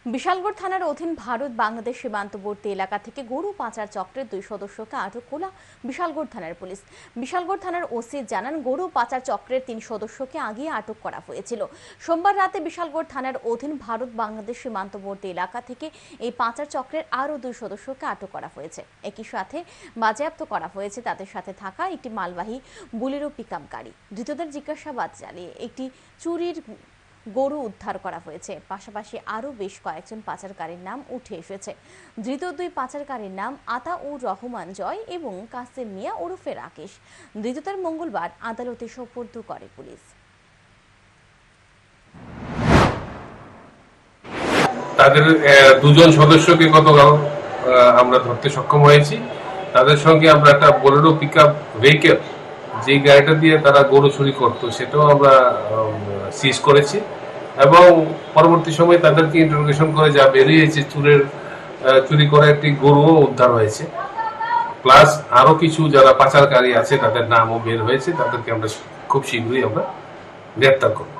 বিশালগড় থানার অধীন ভারত বাংলাদেশ সীমান্তবর্তী এলাকা থেকে গরু পাচার চক্রের 2 সদস্যকে আটক করল বিশালগড় থানার পুলিশ। বিশালগড় থানার ওসি জানান, গরু পাচার চক্রের 3 সদস্যকে আগে আটক করা হয়েছিল। সোমবার রাতে বিশালগড় থানার অধীন ভারত বাংলাদেশ সীমান্তবর্তী এলাকা থেকে এই পাচার চক্রের আরও 2 সদস্যকে আটক করা হয়েছে। একই সাথে বাজেয়াপ্ত করা হয়েছে তাদের সাথে থাকা একটি মালবাহী বুলেরো পিকআপ গাড়ি। ধৃতদের জিজ্ঞাসাবাদ চালিয়ে একটি চুরির গরু উদ্ধার করা হয়েছে। পাশাপাশি আরও বেশ কয়েকজন পাচারকারীর নাম উঠে এসেছে। ধৃত 2 পাচারকারীর নাম আতাউর রহমান জয় এবং কাসেম মিয়া ওরফে রাকেশ। ধৃতদের মঙ্গলবার আদালতে সোপর্দ করে পুলিশ। তাদের 2 জন সদস্যকে গতকাল আমরা ধরতে সক্ষম হয়েছি। তাদের সঙ্গে আমরা একটা বোলেরো পিকআপ ভেহিকেল, যে গাড়িটা দিয়ে তারা গরু চুরি করতো, সেটাও আমরা সিজ করেছি এবং পরবর্তী সময়ে তাদেরকে ইন্টারোগেশন করে যা বেরিয়েছে, চুরি করে একটি গরুও উদ্ধার হয়েছে। প্লাস আরো কিছু যারা পাচারকারী আছে তাদের নামও বের হয়েছে। তাদেরকে আমরা খুব শীঘ্রই আমরা গ্রেপ্তার করব।